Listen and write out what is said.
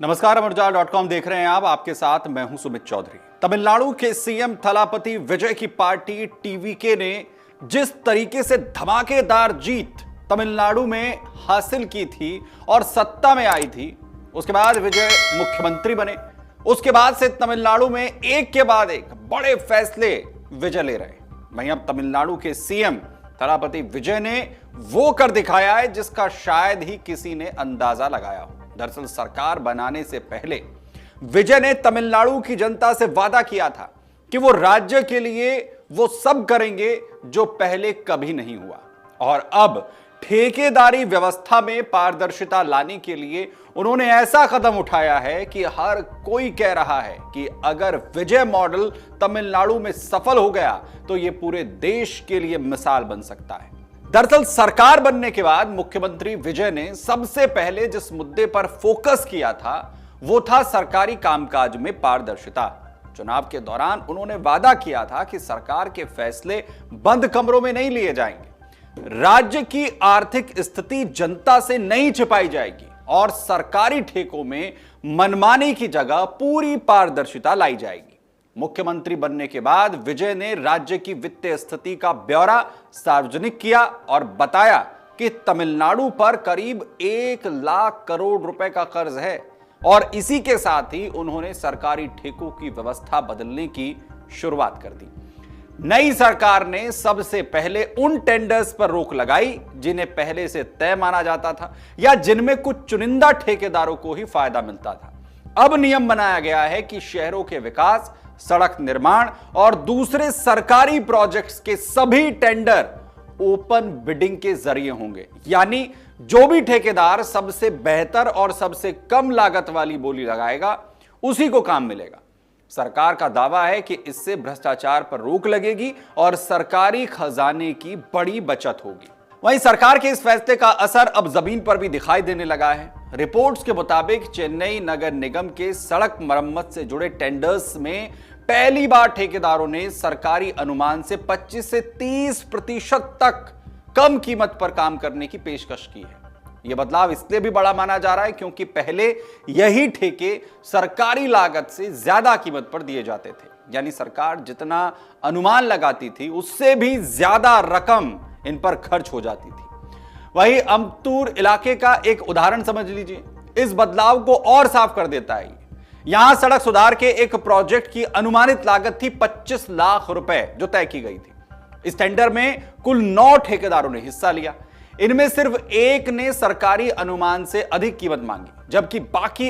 नमस्कार, अमरजाल.com देख रहे हैं आप। आपके साथ मैं हूं सुमित चौधरी। तमिलनाडु के सीएम थलापति विजय की पार्टी टीवीके ने जिस तरीके से धमाकेदार जीत तमिलनाडु में हासिल की थी और सत्ता में आई थी, उसके बाद विजय मुख्यमंत्री बने। उसके बाद से तमिलनाडु में एक के बाद एक बड़े फैसले विजय ले रहे हैं। वहीं अब तमिलनाडु के सीएम थलापति विजय ने वो कर दिखाया है जिसका शायद ही किसी ने अंदाजा लगाया हो। दरअसल सरकार बनाने से पहले विजय ने तमिलनाडु की जनता से वादा किया था कि वो राज्य के लिए वो सब करेंगे जो पहले कभी नहीं हुआ। और अब ठेकेदारी व्यवस्था में पारदर्शिता लाने के लिए उन्होंने ऐसा कदम उठाया है कि हर कोई कह रहा है कि अगर विजय मॉडल तमिलनाडु में सफल हो गया तो यह पूरे देश के लिए मिसाल बन सकता है। दरअसल सरकार बनने के बाद मुख्यमंत्री विजय ने सबसे पहले जिस मुद्दे पर फोकस किया था वो था सरकारी कामकाज में पारदर्शिता। चुनाव के दौरान उन्होंने वादा किया था कि सरकार के फैसले बंद कमरों में नहीं लिए जाएंगे, राज्य की आर्थिक स्थिति जनता से नहीं छिपाई जाएगी और सरकारी ठेकों में मनमानी की जगह पूरी पारदर्शिता लाई जाएगी। मुख्यमंत्री बनने के बाद विजय ने राज्य की वित्तीय स्थिति का ब्यौरा सार्वजनिक किया और बताया कि तमिलनाडु पर करीब 1 लाख करोड़ रुपए का कर्ज है और इसी के साथ ही उन्होंने सरकारी ठेकों की व्यवस्था बदलने की शुरुआत कर दी। नई सरकार ने सबसे पहले उन टेंडर्स पर रोक लगाई जिन्हें पहले से तय माना जाता था या जिनमें कुछ चुनिंदा ठेकेदारों को ही फायदा मिलता था। अब नियम बनाया गया है कि शहरों के विकास, सड़क निर्माण और दूसरे सरकारी प्रोजेक्ट्स के सभी टेंडर ओपन बिडिंग के जरिए होंगे, यानी जो भी ठेकेदार सबसे बेहतर और सबसे कम लागत वाली बोली लगाएगा उसी को काम मिलेगा। सरकार का दावा है कि इससे भ्रष्टाचार पर रोक लगेगी और सरकारी खजाने की बड़ी बचत होगी। वहीं सरकार के इस फैसले का असर अब जमीन पर भी दिखाई देने लगा है। रिपोर्ट्स के मुताबिक चेन्नई नगर निगम के सड़क मरम्मत से जुड़े टेंडर्स में पहली बार ठेकेदारों ने सरकारी अनुमान से 25 से 30% तक कम कीमत पर काम करने की पेशकश की है। यह बदलाव इसलिए भी बड़ा माना जा रहा है क्योंकि पहले यही ठेके सरकारी लागत से ज्यादा कीमत पर दिए जाते थे, यानी सरकार जितना अनुमान लगाती थी उससे भी ज्यादा रकम इन पर खर्च हो जाती थी। वहीं अम्बत्तूर इलाके का एक उदाहरण समझ लीजिए, इस बदलाव को और साफ कर देता है। यहां सड़क सुधार के एक प्रोजेक्ट की अनुमानित लागत थी 25 लाख रुपए जो तय की गई थी। इस टेंडर में कुल 9 ठेकेदारों ने हिस्सा लिया। इनमें सिर्फ एक ने सरकारी अनुमान से अधिक कीमत मांगी, जबकि बाकी